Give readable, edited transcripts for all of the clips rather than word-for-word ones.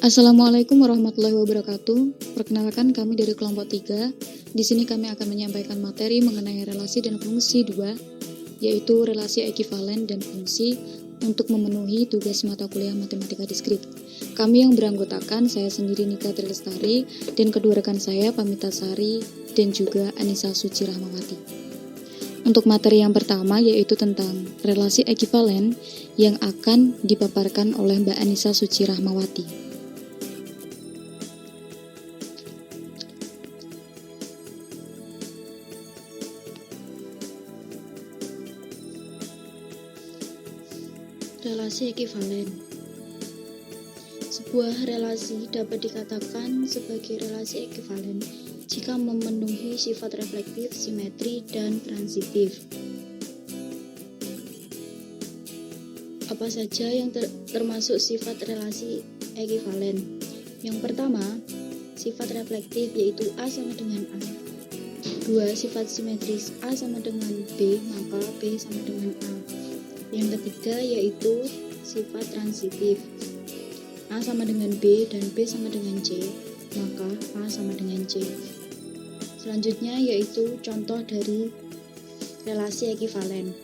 Assalamualaikum warahmatullahi wabarakatuh. Perkenalkan, kami dari kelompok 3. Di sini kami akan menyampaikan materi mengenai relasi dan fungsi 2, yaitu relasi ekivalen dan fungsi untuk memenuhi tugas mata kuliah matematika diskrit. Kami yang beranggotakan, saya sendiri Nika Trilestari dan kedua rekan saya Pamita Sari dan juga Anissa Suci Rahmawati. Untuk materi yang pertama yaitu tentang relasi ekivalen yang akan dipaparkan oleh Mbak Anissa Suci Rahmawati. Relasi ekivalen. Sebuah relasi dapat dikatakan sebagai relasi ekivalen jika memenuhi sifat reflektif, simetri, dan transitif. Apa saja yang termasuk sifat relasi ekivalen? Yang pertama, sifat reflektif yaitu A sama dengan A. 2. Sifat simetris A sama dengan B, maka B sama dengan A. Yang ketiga yaitu sifat transitif. A sama dengan B dan B sama dengan C, maka A sama dengan C. Selanjutnya yaitu contoh dari relasi ekivalen.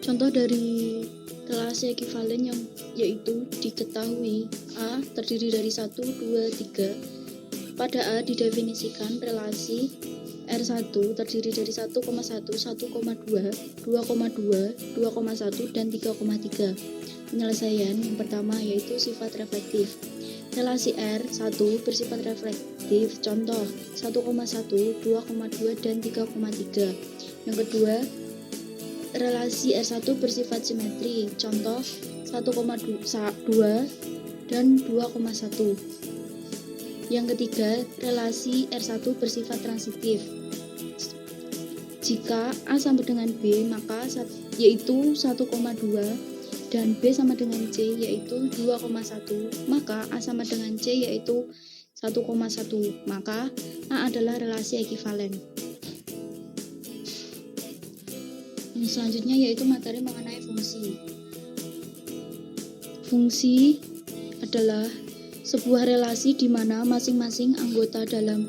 Contoh dari relasi ekivalen yang yaitu diketahui A terdiri dari 1, 2, 3. Pada A didefinisikan relasi R1 terdiri dari 1,1, 1,2, 2,2, 2,1, dan 3,3. Penyelesaian yang pertama yaitu sifat reflektif. Relasi R1 bersifat reflektif, contoh 1,1, 2,2, dan 3,3. Yang kedua, relasi R1 bersifat simetri, contoh 1,2 dan 2,1. Yang ketiga, relasi R1 bersifat transitif. Jika A sama dengan B, maka yaitu 1,2 dan B sama dengan C yaitu 2,1, maka A sama dengan C yaitu 1,1, maka A adalah relasi ekivalen. Yang selanjutnya yaitu materi mengenai fungsi. Fungsi adalah sebuah relasi di mana masing-masing anggota dalam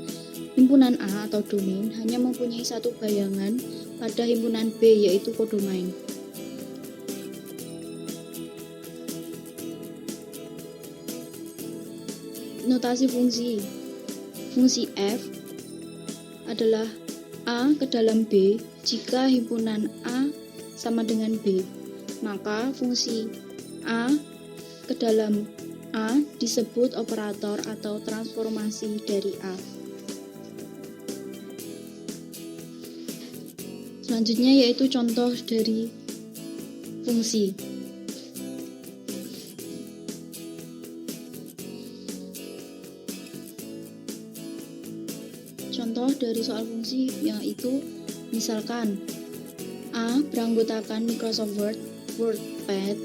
himpunan A atau domain hanya mempunyai satu bayangan pada himpunan B yaitu kodomain. Notasi fungsi. Fungsi F adalah A ke dalam B jika himpunan A sama dengan B, maka fungsi A ke dalam A disebut operator atau transformasi dari A. Selanjutnya yaitu contoh dari fungsi. Contoh dari soal fungsi yaitu misalkan A beranggotakan Microsoft Word, WordPad,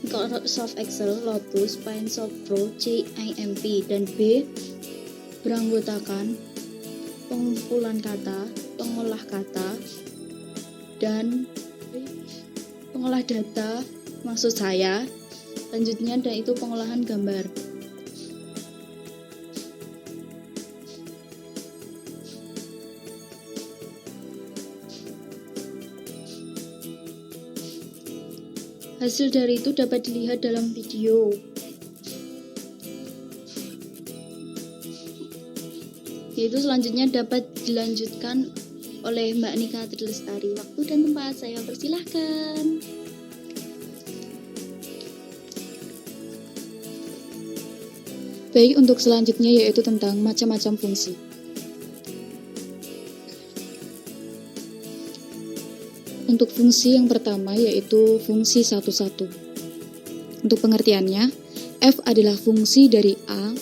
Microsoft Excel, Lotus, Photoshop Pro, CIMP, dan B beranggotakan pengumpulan kata, pengolah kata, dan pengolah data, maksud saya. Selanjutnya dan itu pengolahan gambar. Hasil dari itu dapat dilihat dalam video. Yaitu selanjutnya dapat dilanjutkan oleh Mbak Nika Trilestari. Waktu dan tempat saya persilahkan. Baik, untuk selanjutnya yaitu tentang macam-macam fungsi. Untuk fungsi yang pertama yaitu fungsi satu-satu. Untuk pengertiannya, F adalah fungsi dari A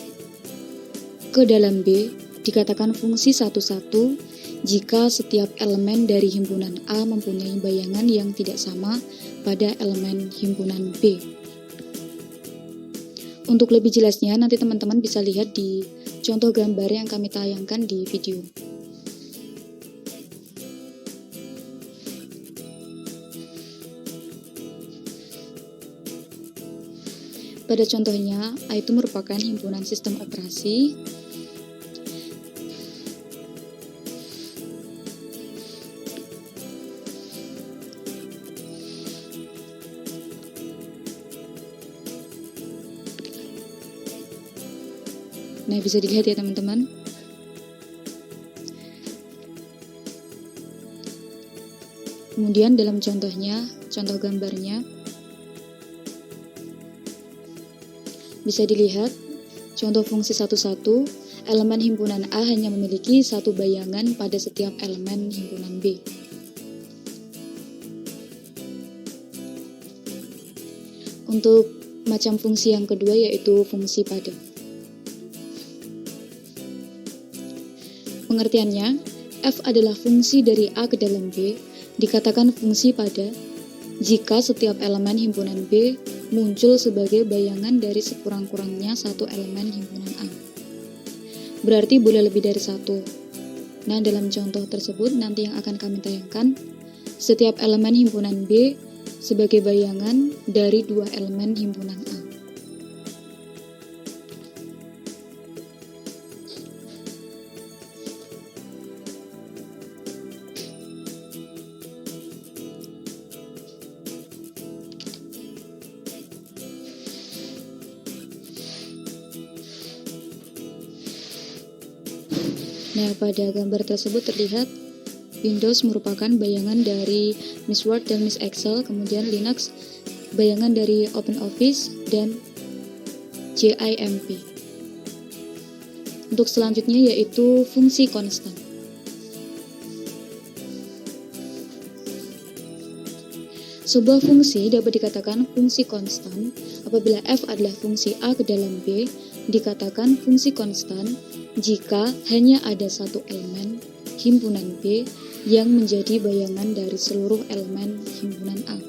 ke dalam B, dikatakan fungsi satu-satu jika setiap elemen dari himpunan A mempunyai bayangan yang tidak sama pada elemen himpunan B. Untuk lebih jelasnya, nanti teman-teman bisa lihat di contoh gambar yang kami tayangkan di video. Pada contohnya, A itu merupakan himpunan sistem operasi. Nah, bisa dilihat ya teman-teman. Kemudian dalam contohnya, contoh gambarnya, bisa dilihat contoh fungsi 1-1, elemen himpunan A hanya memiliki satu bayangan pada setiap elemen himpunan B. Untuk macam fungsi yang kedua yaitu fungsi pada. Pengertiannya, F adalah fungsi dari A ke dalam B, dikatakan fungsi pada jika setiap elemen himpunan B muncul sebagai bayangan dari sekurang-kurangnya satu elemen himpunan A. Berarti boleh lebih dari satu. Nah, dalam contoh tersebut nanti yang akan kami tayangkan, setiap elemen himpunan B sebagai bayangan dari dua elemen himpunan A. Nah, pada gambar tersebut terlihat Windows merupakan bayangan dari Miss Word dan Miss Excel, kemudian Linux bayangan dari OpenOffice dan JIMP. Untuk selanjutnya yaitu fungsi konstan. Sebuah fungsi dapat dikatakan fungsi konstan apabila F adalah fungsi A ke dalam B, dikatakan fungsi konstan jika hanya ada satu elemen himpunan B yang menjadi bayangan dari seluruh elemen himpunan A.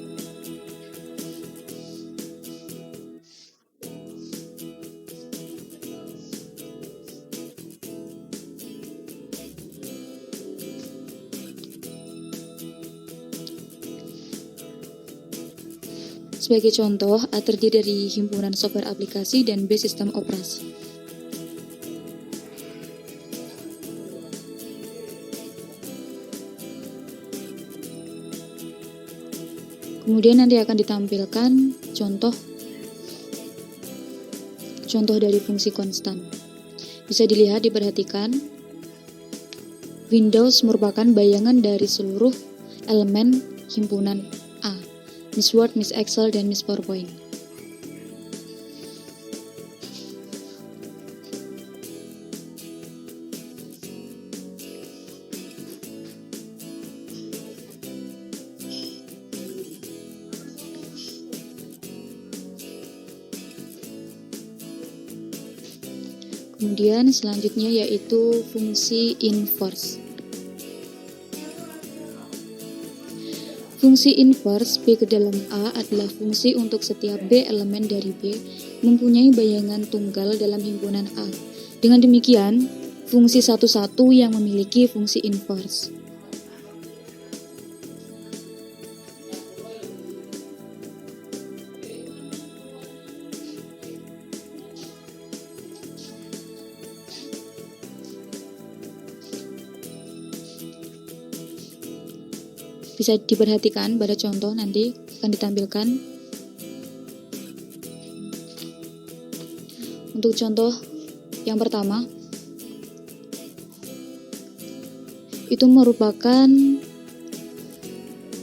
Sebagai contoh, A terdiri dari himpunan software aplikasi dan B sistem operasi. Kemudian nanti akan ditampilkan contoh dari fungsi konstan. Bisa dilihat, diperhatikan, Windows merupakan bayangan dari seluruh elemen himpunan A, Miss Word, Miss Excel, dan Miss PowerPoint. Kemudian selanjutnya yaitu fungsi inverse. Fungsi inverse B ke dalam A adalah fungsi untuk setiap B elemen dari B mempunyai bayangan tunggal dalam himpunan A. Dengan demikian, fungsi 1-1 yang memiliki fungsi inverse. Bisa diperhatikan pada contoh nanti akan ditampilkan. Untuk contoh yang pertama, itu merupakan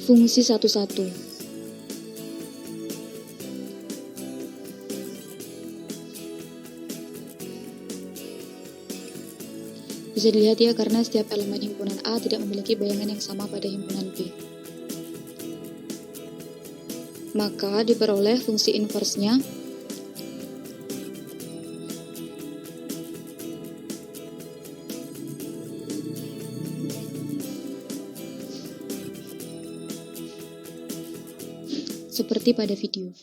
fungsi 1-1. Bisa dilihat ya, karena setiap elemen himpunan A tidak memiliki bayangan yang sama pada himpunan B. Maka diperoleh fungsi inversnya seperti pada video.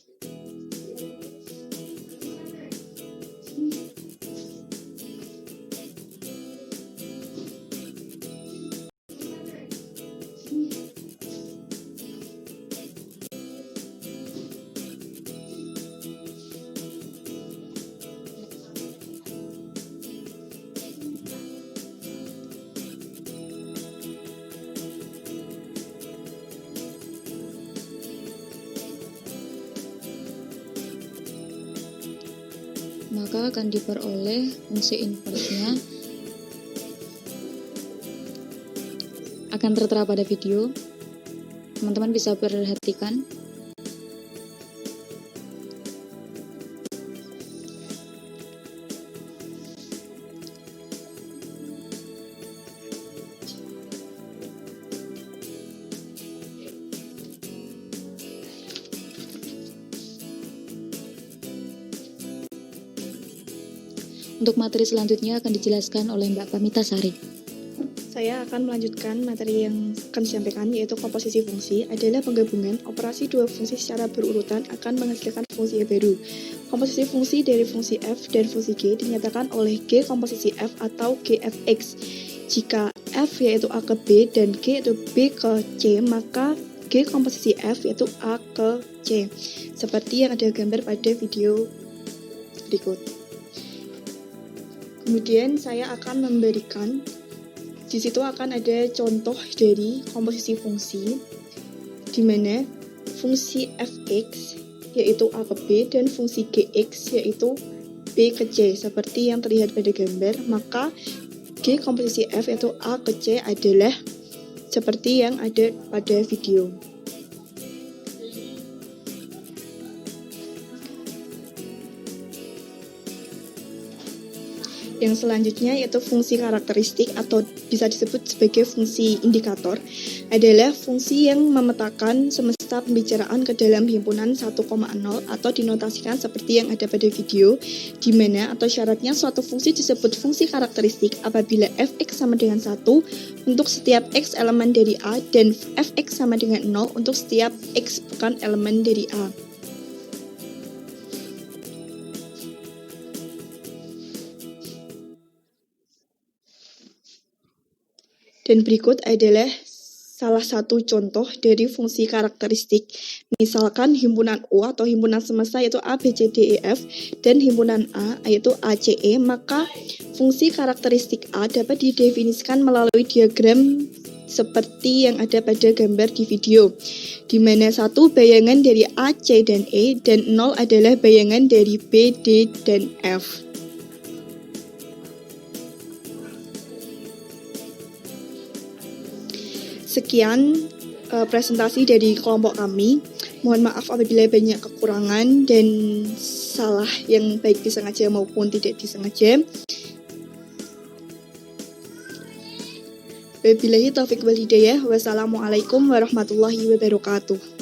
maka akan diperoleh fungsi inverse-nya akan tertera pada video. Teman-teman bisa perhatikan. Untuk materi selanjutnya akan dijelaskan oleh Mbak Pamita Sari. Saya akan melanjutkan materi yang akan disampaikan, yaitu komposisi fungsi adalah penggabungan operasi dua fungsi secara berurutan akan menghasilkan fungsi baru. Komposisi fungsi dari fungsi f dan fungsi g dinyatakan oleh g komposisi f atau gfx. Jika f yaitu a ke b dan g yaitu b ke c, maka g komposisi f yaitu a ke c. Seperti yang ada gambar pada video berikut. Kemudian saya akan memberikan, di situ akan ada contoh dari komposisi fungsi, di mana fungsi fx yaitu a ke b dan fungsi gx yaitu b ke c. Seperti yang terlihat pada gambar, maka g komposisi f yaitu a ke c adalah seperti yang ada pada video. Yang selanjutnya yaitu fungsi karakteristik atau bisa disebut sebagai fungsi indikator, adalah fungsi yang memetakan semesta pembicaraan ke dalam himpunan 1,0 atau dinotasikan seperti yang ada pada video, di mana atau syaratnya suatu fungsi disebut fungsi karakteristik apabila fx sama dengan 1 untuk setiap x elemen dari A dan fx sama dengan 0 untuk setiap x bukan elemen dari A. Dan berikut adalah salah satu contoh dari fungsi karakteristik. Misalkan himpunan U atau himpunan semesta yaitu A, B, C, D, E, F dan himpunan A yaitu A, C, E, maka fungsi karakteristik A dapat didefinisikan melalui diagram seperti yang ada pada gambar di video, di mana 1 bayangan dari A, C, dan E dan 0 adalah bayangan dari B, D, dan F. Sekian presentasi dari kelompok kami. Mohon maaf apabila banyak kekurangan dan salah yang baik disengaja maupun tidak disengaja. Wabillahi taufiq wal hidayah. Wassalamualaikum warahmatullahi wabarakatuh.